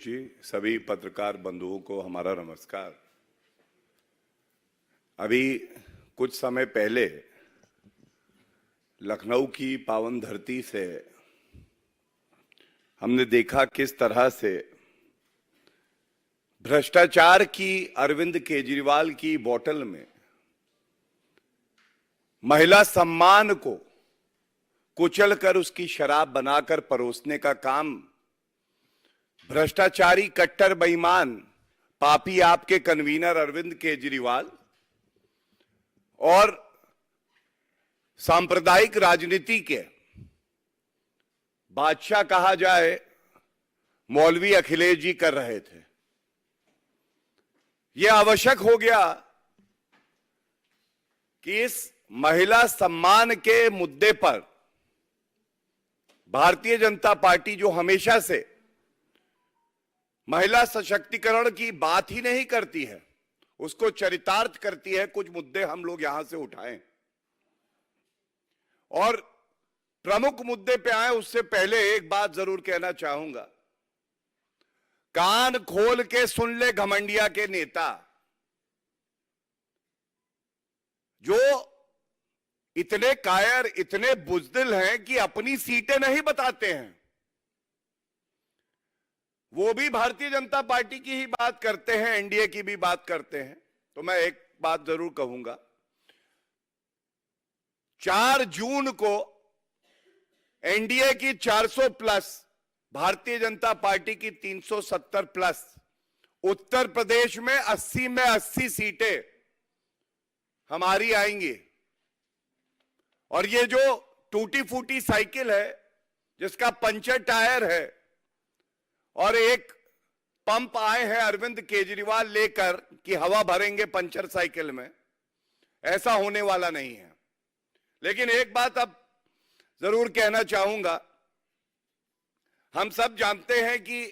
जी, सभी पत्रकार बंधुओं को हमारा नमस्कार। अभी कुछ समय पहले लखनऊ की पावन धरती से हमने देखा किस तरह से भ्रष्टाचार की अरविंद केजरीवाल की बोतल में महिला सम्मान को कुचलकर उसकी शराब बनाकर परोसने का काम भ्रष्टाचारी कट्टर बेईमान पापी आपके कन्वीनर अरविंद केजरीवाल और सांप्रदायिक राजनीति के बादशाह कहा जाए मौलवी अखिलेश जी कर रहे थे। यह आवश्यक हो गया कि इस महिला सम्मान के मुद्दे पर भारतीय जनता पार्टी, जो हमेशा से महिला सशक्तिकरण की बात ही नहीं करती है, उसको चरितार्थ करती है, कुछ मुद्दे हम लोग यहां से उठाएं और प्रमुख मुद्दे पे आए। उससे पहले एक बात जरूर कहना चाहूंगा, कान खोल के सुन ले घमंडिया के नेता, जो इतने कायर, इतने बुज़दिल हैं कि अपनी सीटें नहीं बताते हैं। वो भी भारतीय जनता पार्टी की ही बात करते हैं, एनडीए की भी बात करते हैं। तो मैं एक बात जरूर कहूंगा, 4 जून को एनडीए की 400 प्लस, भारतीय जनता पार्टी की 370 प्लस, उत्तर प्रदेश में 80 में 80 सीटें हमारी आएंगी। और ये जो टूटी फूटी साइकिल है, जिसका पंचर टायर है और एक पंप आए हैं अरविंद केजरीवाल लेकर कि हवा भरेंगे पंचर साइकिल में, ऐसा होने वाला नहीं है। लेकिन एक बात अब जरूर कहना चाहूंगा, हम सब जानते हैं कि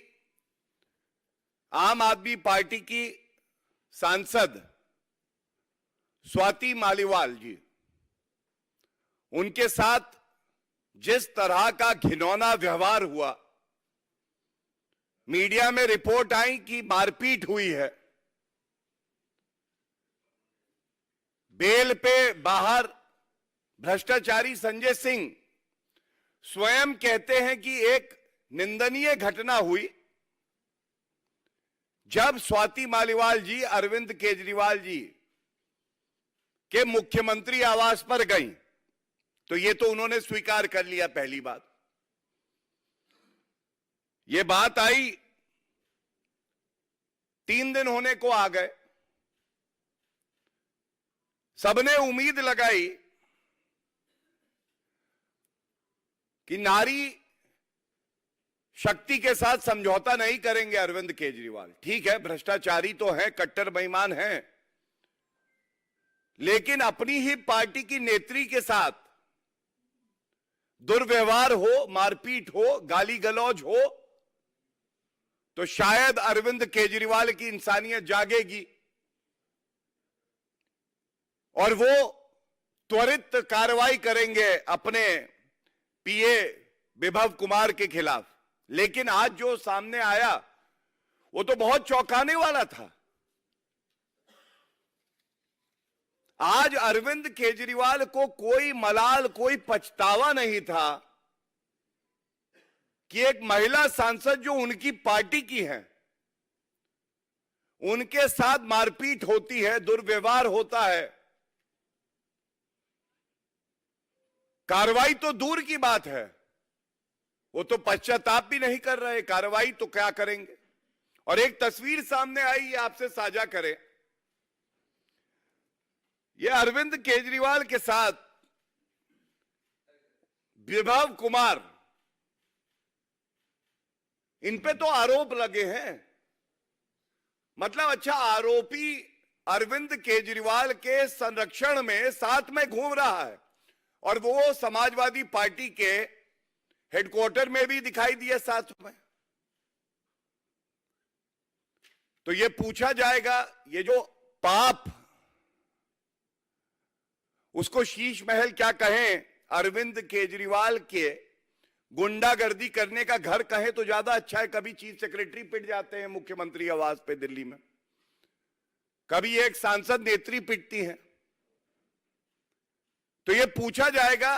आम आदमी पार्टी की सांसद स्वाति मालीवाल जी, उनके साथ जिस तरह का घिनौना व्यवहार हुआ, मीडिया में रिपोर्ट आई कि मारपीट हुई है, बेल पे बाहर भ्रष्टाचारी संजय सिंह स्वयं कहते हैं कि एक निंदनीय घटना हुई जब स्वाति मालीवाल जी अरविंद केजरीवाल जी के मुख्यमंत्री आवास पर गईं। तो ये तो उन्होंने स्वीकार कर लिया। पहली बात, ये बात आई, 3 दिन होने को आ गए, सबने उम्मीद लगाई कि नारी शक्ति के साथ समझौता नहीं करेंगे अरविंद केजरीवाल। ठीक है, भ्रष्टाचारी तो हैं, कट्टर बेईमान हैं, लेकिन अपनी ही पार्टी की नेत्री के साथ दुर्व्यवहार हो, मारपीट हो, गाली गलौज हो, तो शायद अरविंद केजरीवाल की इंसानियत जागेगी और वो त्वरित कार्रवाई करेंगे अपने पीए विभव कुमार के खिलाफ। लेकिन आज जो सामने आया वो तो बहुत चौंकाने वाला था। आज अरविंद केजरीवाल को कोई मलाल, कोई पछतावा नहीं था कि एक महिला सांसद जो उनकी पार्टी की है, उनके साथ मारपीट होती है, दुर्व्यवहार होता है। कार्रवाई तो दूर की बात है, वो तो पश्चाताप भी नहीं कर रहे, कार्रवाई तो क्या करेंगे। और एक तस्वीर सामने आई, ये आपसे साझा करें। ये अरविंद केजरीवाल के साथ विभव कुमार, इन पे तो आरोप लगे हैं। मतलब अच्छा, आरोपी अरविंद केजरीवाल के संरक्षण में साथ में घूम रहा है और वो समाजवादी पार्टी के हेडक्वार्टर में भी दिखाई दिया साथ में। तो ये पूछा जाएगा, ये जो पाप, उसको शीश महल क्या कहें, अरविंद केजरीवाल के गुंडागर्दी करने का घर कहे तो ज्यादा अच्छा है। कभी चीफ सेक्रेटरी पिट जाते हैं मुख्यमंत्री आवास पे दिल्ली में, कभी एक सांसद नेत्री पिटती है। तो ये पूछा जाएगा,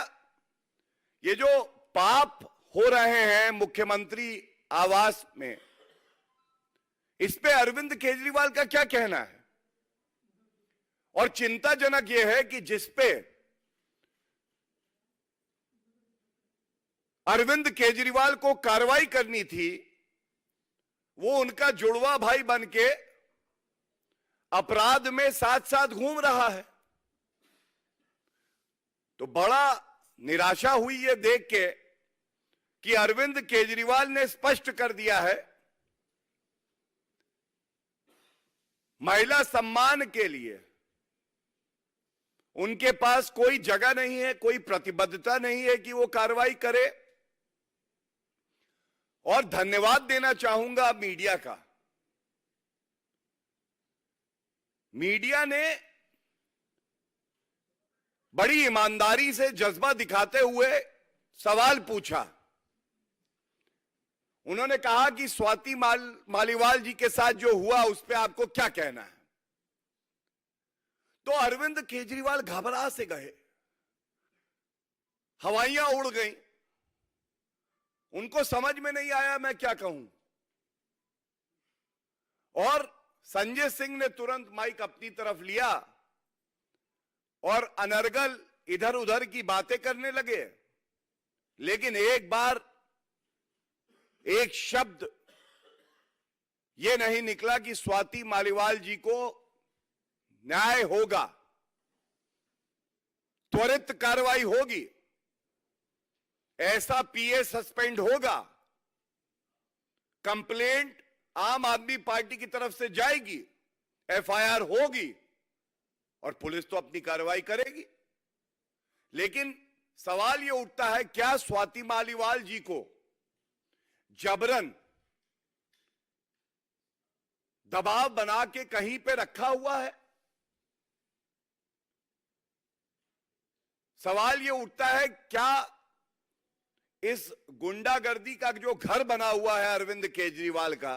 ये जो पाप हो रहे हैं मुख्यमंत्री आवास में, इस पे अरविंद केजरीवाल का क्या कहना है? और चिंताजनक यह है कि जिस पे अरविंद केजरीवाल को कार्रवाई करनी थी, वो उनका जुड़वा भाई बनके अपराध में साथ साथ घूम रहा है। तो बड़ा निराशा हुई ये देख के कि अरविंद केजरीवाल ने स्पष्ट कर दिया है, महिला सम्मान के लिए उनके पास कोई जगह नहीं है, कोई प्रतिबद्धता नहीं है कि वो कार्रवाई करे। और धन्यवाद देना चाहूंगा मीडिया का। मीडिया ने बड़ी ईमानदारी से जज्बा दिखाते हुए सवाल पूछा। उन्होंने कहा कि स्वाति मालीवाल जी के साथ जो हुआ उस पर आपको क्या कहना है? तो अरविंद केजरीवाल घबरा से गए, हवाइयां उड़ गईं, उनको समझ में नहीं आया मैं क्या कहूं। और संजय सिंह ने तुरंत माइक अपनी तरफ लिया और अनर्गल इधर उधर की बातें करने लगे, लेकिन एक बार एक शब्द यह नहीं निकला कि स्वाति मालीवाल जी को न्याय होगा, त्वरित कार्रवाई होगी, ऐसा पीए सस्पेंड होगा, कंप्लेंट आम आदमी पार्टी की तरफ से जाएगी, एफआईआर होगी और पुलिस तो अपनी कार्रवाई करेगी। लेकिन सवाल यह उठता है, क्या स्वाति मालीवाल जी को जबरन दबाव बना के कहीं पे रखा हुआ है? सवाल यह उठता है, क्या इस गुंडागर्दी का जो घर बना हुआ है अरविंद केजरीवाल का,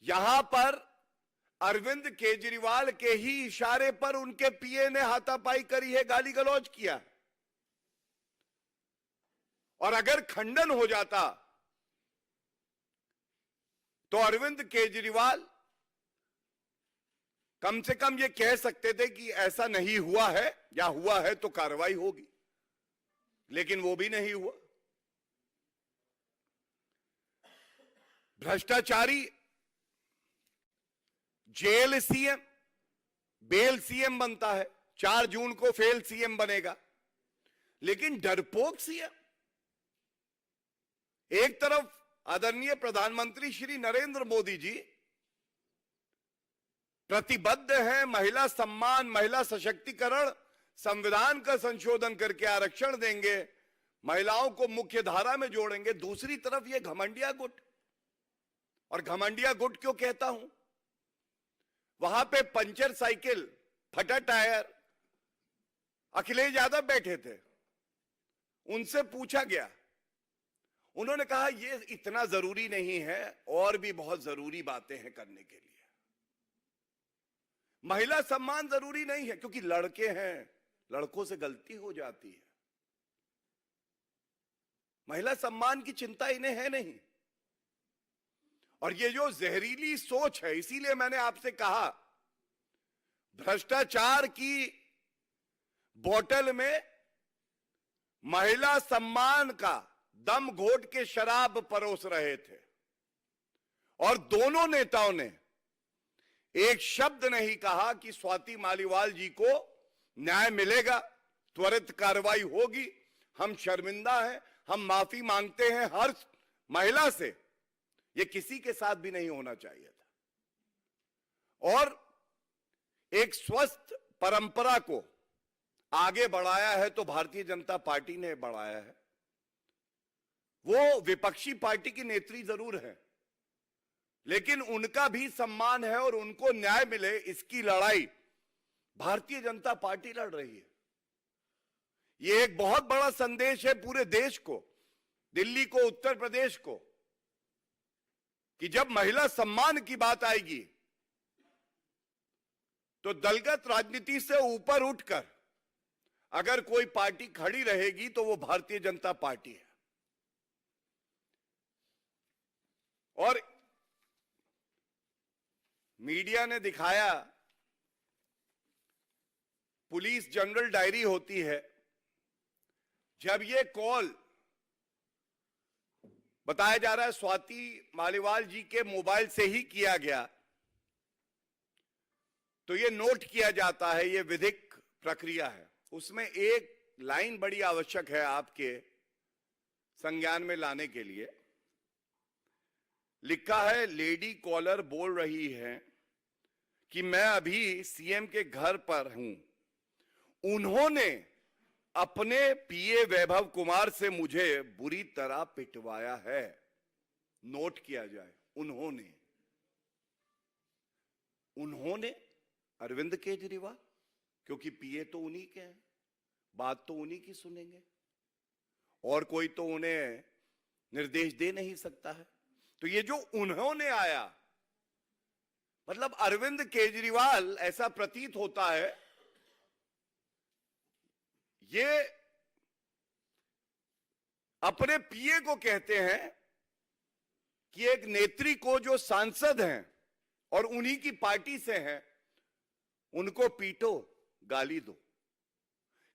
यहां पर अरविंद केजरीवाल के ही इशारे पर उनके पीए ने हाथापाई करी है, गाली गलौज किया? और अगर खंडन हो जाता तो अरविंद केजरीवाल कम से कम ये कह सकते थे कि ऐसा नहीं हुआ है, या हुआ है तो कार्रवाई होगी, लेकिन वो भी नहीं हुआ। भ्रष्टाचारी जेल सीएम, बेल सीएम बनता है, 4 जून को फेल सीएम बनेगा, लेकिन डरपोक सीएम। एक तरफ आदरणीय प्रधानमंत्री श्री नरेंद्र मोदी जी प्रतिबद्ध हैं महिला सम्मान, महिला सशक्तिकरण, संविधान का संशोधन करके आरक्षण देंगे, महिलाओं को मुख्य धारा में जोड़ेंगे। दूसरी तरफ ये घमंडिया गुट, और घमंडिया गुट क्यों कहता हूं, वहां पे पंचर साइकिल, फटा टायर, अखिलेश यादव बैठे थे, उनसे पूछा गया, उन्होंने कहा ये इतना जरूरी नहीं है, और भी बहुत जरूरी बातें हैं करने के लिए। महिला सम्मान जरूरी नहीं है क्योंकि लड़के हैं, लड़कों से गलती हो जाती है। महिला सम्मान की चिंता इन्हें है नहीं। और ये जो जहरीली सोच है, इसीलिए मैंने आपसे कहा, भ्रष्टाचार की बोतल में महिला सम्मान का दम घोट के शराब परोस रहे थे, और दोनों नेताओं ने एक शब्द नहीं कहा कि स्वाति मालीवाल जी को न्याय मिलेगा, त्वरित कार्रवाई होगी, हम शर्मिंदा हैं, हम माफी मांगते हैं हर महिला से। ये किसी के साथ भी नहीं होना चाहिए था। और एक स्वस्थ परंपरा को आगे बढ़ाया है तो भारतीय जनता पार्टी ने बढ़ाया है। वो विपक्षी पार्टी की नेत्री जरूर है, लेकिन उनका भी सम्मान है और उनको न्याय मिले, इसकी लड़ाई भारतीय जनता पार्टी लड़ रही है। ये एक बहुत बड़ा संदेश है पूरे देश को दिल्ली को, उत्तर प्रदेश को, कि जब महिला सम्मान की बात आएगी तो दलगत राजनीति से ऊपर उठकर अगर कोई पार्टी खड़ी रहेगी तो वो भारतीय जनता पार्टी है। और मीडिया ने दिखाया, पुलिस जनरल डायरी होती है, जब ये कॉल बताया जा रहा है स्वाति मालीवाल जी के मोबाइल से ही किया गया, तो ये नोट किया जाता है, ये विधिक प्रक्रिया है। उसमें एक लाइन बड़ी आवश्यक है आपके संज्ञान में लाने के लिए। लिखा है, लेडी कॉलर बोल रही है कि मैं अभी सीएम के घर पर हूं, उन्होंने अपने पीए वैभव कुमार से मुझे बुरी तरह पिटवाया है। नोट किया जाए, उन्होंने अरविंद केजरीवाल, क्योंकि पीए तो उन्हीं के हैं, बात तो उन्हीं की सुनेंगे, और कोई तो उन्हें निर्देश दे नहीं सकता है। तो ये जो उन्होंने आया, मतलब अरविंद केजरीवाल, ऐसा प्रतीत होता है ये अपने पीए को कहते हैं कि एक नेत्री को जो सांसद हैं और उन्हीं की पार्टी से हैं, उनको पीटो, गाली दो।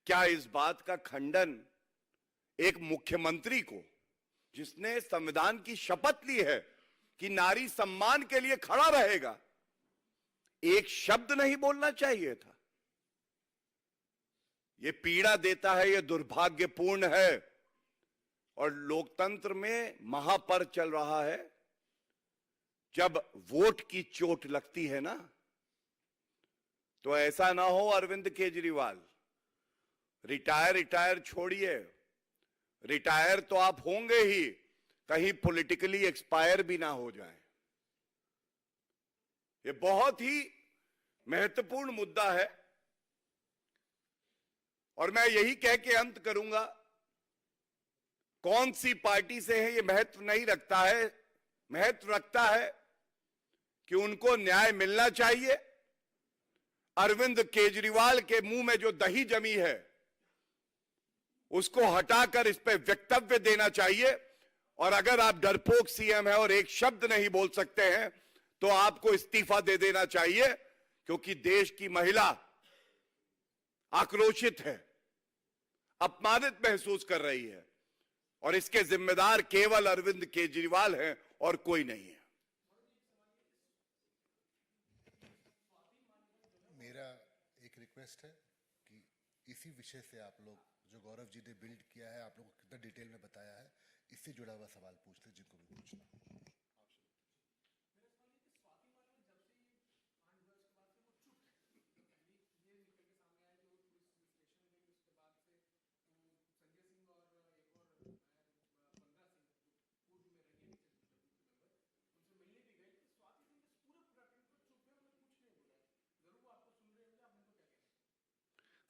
क्या इस बात का खंडन एक मुख्यमंत्री को, जिसने संविधान की शपथ ली है कि नारी सम्मान के लिए खड़ा रहेगा, एक शब्द नहीं बोलना चाहिए था? ये पीड़ा देता है, ये दुर्भाग्यपूर्ण है। और लोकतंत्र में महापर्व चल रहा है, जब वोट की चोट लगती है ना, तो ऐसा ना हो अरविंद केजरीवाल, रिटायर छोड़िए, रिटायर तो आप होंगे ही, कहीं पॉलिटिकली एक्सपायर भी ना हो जाए। ये बहुत ही महत्वपूर्ण मुद्दा है। और मैं यही कह के अंत करूंगा, कौन सी पार्टी से है ये महत्व नहीं रखता है, महत्व रखता है कि उनको न्याय मिलना चाहिए। अरविंद केजरीवाल के मुंह में जो दही जमी है उसको हटाकर इस पे वक्तव्य देना चाहिए। और अगर आप डरपोक सीएम है और एक शब्द नहीं बोल सकते हैं तो आपको इस्तीफा दे देना चाहिए, क्योंकि देश की महिला आक्रोशित है, अपमानित महसूस कर रही है, और इसके जिम्मेदार केवल अरविंद केजरीवाल हैं और कोई नहीं है। मेरा एक रिक्वेस्ट है कि इसी विषय से आप लोग, जो गौरव जी ने बिल्ड किया है, आप लोगों को कितना डिटेल में बताया है, इससे जुड़ा हुआ सवाल पूछते जिनको भी पूछना।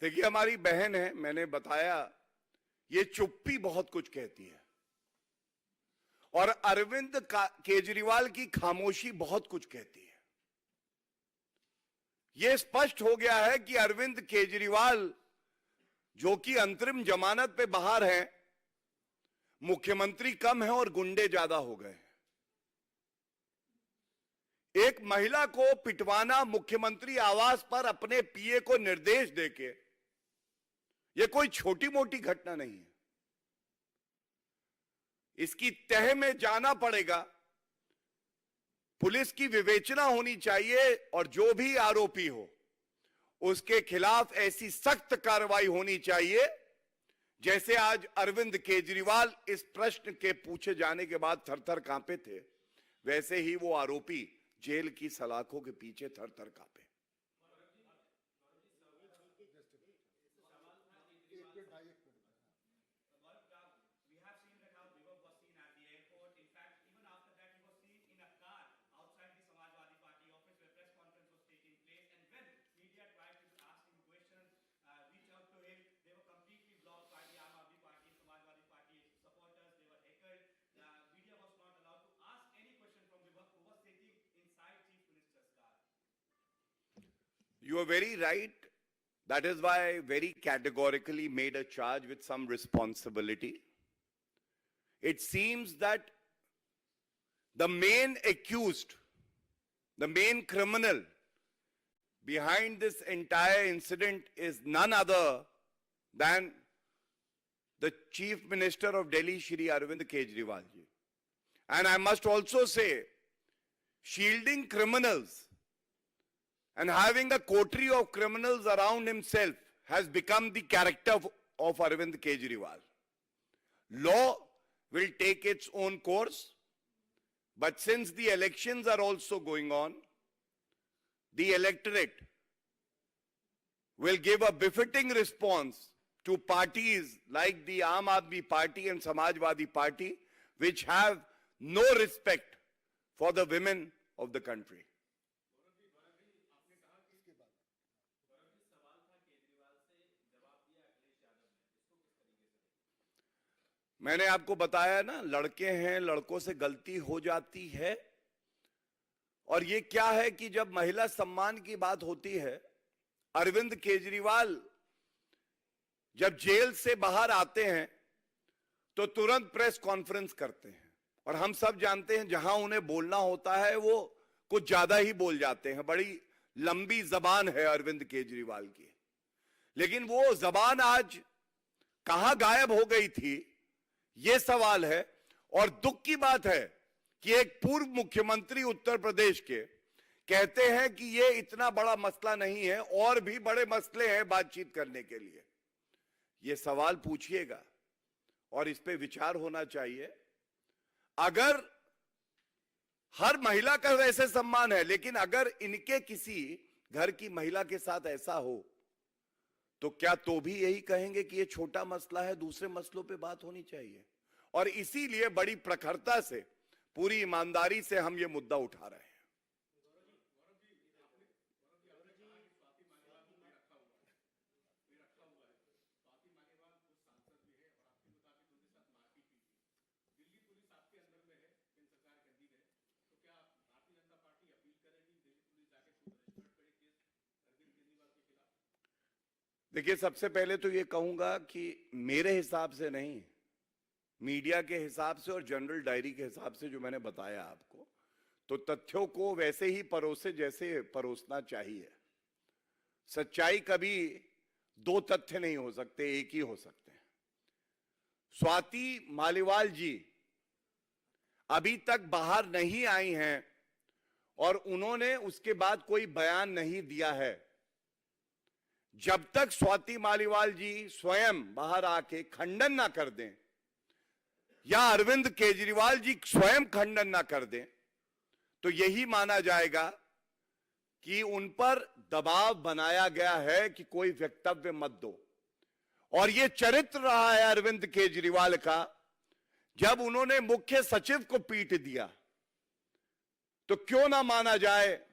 देखिए, हमारी बहन है, मैंने बताया, ये चुप्पी बहुत कुछ कहती है, और अरविंद केजरीवाल की खामोशी बहुत कुछ कहती है। यह स्पष्ट हो गया है कि अरविंद केजरीवाल, जो कि अंतरिम जमानत पे बाहर हैं, मुख्यमंत्री कम है और गुंडे ज्यादा हो गए हैं। एक महिला को पिटवाना मुख्यमंत्री आवास पर अपने पीए को निर्देश देके, यह कोई छोटी मोटी घटना नहीं है। इसकी तह में जाना पड़ेगा, पुलिस की विवेचना होनी चाहिए, और जो भी आरोपी हो उसके खिलाफ ऐसी सख्त कार्रवाई होनी चाहिए, जैसे आज अरविंद केजरीवाल इस प्रश्न के पूछे जाने के बाद थर-थर कांपे थे, वैसे ही वो आरोपी जेल की सलाखों के पीछे थर-थर कांपे। You are very right. That is why I very categorically made a charge with some responsibility. It seems that the main accused, the main criminal behind this entire incident is none other than the Chief Minister of Delhi, Shri Arvind Kejriwal ji. And I must also say, shielding criminals and having a coterie of criminals around himself has become the character of Arvind Kejriwal. Law will take its own course, but since the elections are also going on, the electorate will give a befitting response to parties like the Aam Aadmi Party and Samajwadi Party, which have no respect for the women of the country. मैंने आपको बताया ना, लड़के हैं, लड़कों से गलती हो जाती है। और ये क्या है कि जब महिला सम्मान की बात होती है, अरविंद केजरीवाल जब जेल से बाहर आते हैं तो तुरंत प्रेस कॉन्फ्रेंस करते हैं, और हम सब जानते हैं जहां उन्हें बोलना होता है वो कुछ ज्यादा ही बोल जाते हैं। बड़ी लंबी जबान है अरविंद केजरीवाल की, लेकिन वो जबान आज कहां गायब हो गई थी, ये सवाल है। और दुख की बात है कि एक पूर्व मुख्यमंत्री उत्तर प्रदेश के कहते हैं कि ये इतना बड़ा मसला नहीं है, और भी बड़े मसले हैं बातचीत करने के लिए। ये सवाल पूछिएगा और इस पे विचार होना चाहिए। अगर हर महिला का वैसे सम्मान है, लेकिन अगर इनके किसी घर की महिला के साथ ऐसा हो तो क्या तो भी यही कहेंगे कि ये छोटा मसला है, दूसरे मसलों पे बात होनी चाहिए। और इसीलिए बड़ी प्रखरता से, पूरी ईमानदारी से हम ये मुद्दा उठा रहे हैं। देखिए, सबसे पहले तो ये कहूंगा कि मेरे हिसाब से नहीं, मीडिया के हिसाब से और जनरल डायरी के हिसाब से जो मैंने बताया आपको, तो तथ्यों को वैसे ही परोसे जैसे परोसना चाहिए। सच्चाई कभी दो तथ्य नहीं हो सकते, एक ही हो सकते हैं। स्वाति मालीवाल जी अभी तक बाहर नहीं आई हैं और उन्होंने उसके बाद कोई बयान नहीं दिया है। जब तक स्वाति मालीवाल जी स्वयं बाहर आके खंडन ना कर दें, या अरविंद केजरीवाल जी स्वयं खंडन ना कर दें, तो यही माना जाएगा कि उन पर दबाव बनाया गया है कि कोई वक्तव्य मत दो। और ये चरित्र रहा है अरविंद केजरीवाल का। जब उन्होंने मुख्य सचिव को पीट दिया, तो क्यों ना माना जाए,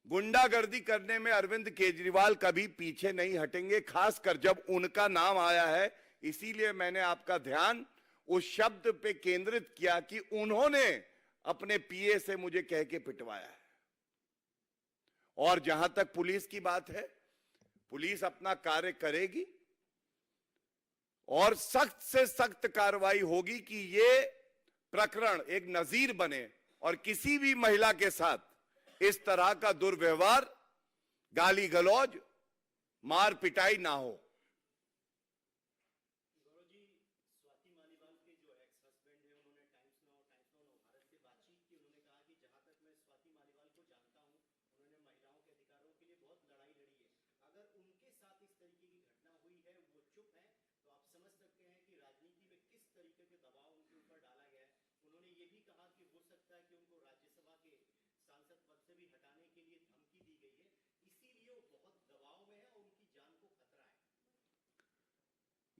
गुंडागर्दी करने में अरविंद केजरीवाल कभी पीछे नहीं हटेंगे, खासकर जब उनका नाम आया है। इसीलिए मैंने आपका ध्यान उस शब्द पे केंद्रित किया कि उन्होंने अपने पीए से मुझे कह के पिटवाया है। और जहां तक पुलिस की बात है, पुलिस अपना कार्य करेगी और सख्त से सख्त कार्रवाई होगी कि ये प्रकरण एक नजीर बने और किसी भी महिला के साथ इस तरह का दुर्व्यवहार, गाली गलौज, मार पिटाई ना हो।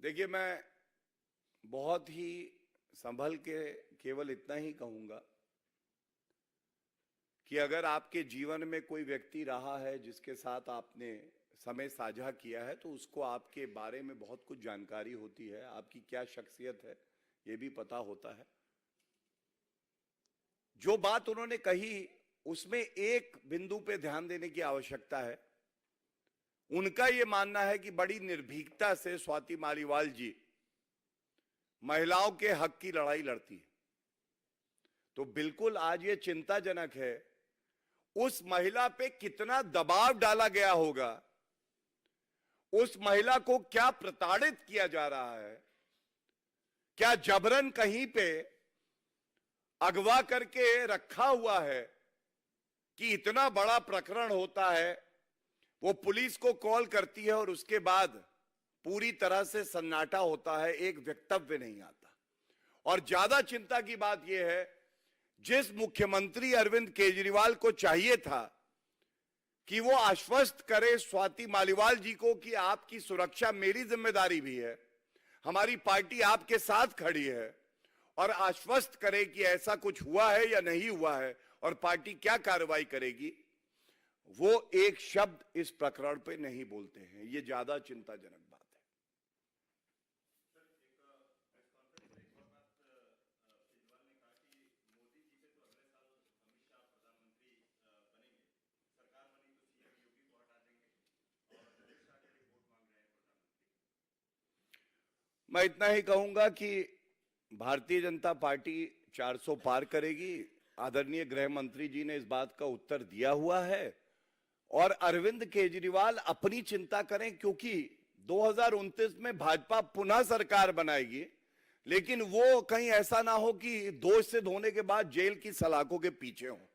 देखिए, मैं बहुत ही संभल के केवल इतना ही कहूंगा कि अगर आपके जीवन में कोई व्यक्ति रहा है जिसके साथ आपने समय साझा किया है, तो उसको आपके बारे में बहुत कुछ जानकारी होती है, आपकी क्या शख्सियत है ये भी पता होता है। जो बात उन्होंने कही उसमें एक बिंदु पे ध्यान देने की आवश्यकता है उनका यह मानना है कि बड़ी निर्भीकता से स्वाति मालीवाल जी महिलाओं के हक की लड़ाई लड़ती है। तो बिल्कुल आज ये चिंताजनक है, उस महिला पे कितना दबाव डाला गया होगा, उस महिला को क्या प्रताड़ित किया जा रहा है, क्या जबरन कहीं पे अगवा करके रखा हुआ है कि इतना बड़ा प्रकरण होता है, वो पुलिस को कॉल करती है और उसके बाद पूरी तरह से सन्नाटा होता है, एक वक्तव्य नहीं आता। और ज्यादा चिंता की बात यह है, जिस मुख्यमंत्री अरविंद केजरीवाल को चाहिए था कि वो आश्वस्त करे स्वाति मालीवाल जी को कि आपकी सुरक्षा मेरी जिम्मेदारी भी है, हमारी पार्टी आपके साथ खड़ी है, और आश्वस्त करे कि ऐसा कुछ हुआ है या नहीं हुआ है और पार्टी क्या कार्रवाई करेगी, वो एक शब्द इस प्रकरण पे नहीं बोलते हैं। ये ज्यादा चिंताजनक बात है। मैं इतना ही कहूंगा कि भारतीय जनता पार्टी 400 पार करेगी। आदरणीय गृह मंत्री जी ने इस बात का उत्तर दिया हुआ है, और अरविंद केजरीवाल अपनी चिंता करें, क्योंकि 2029 में भाजपा पुनः सरकार बनाएगी, लेकिन वो कहीं ऐसा ना हो कि दोष सिद्ध होने के बाद जेल की सलाखों के पीछे हो।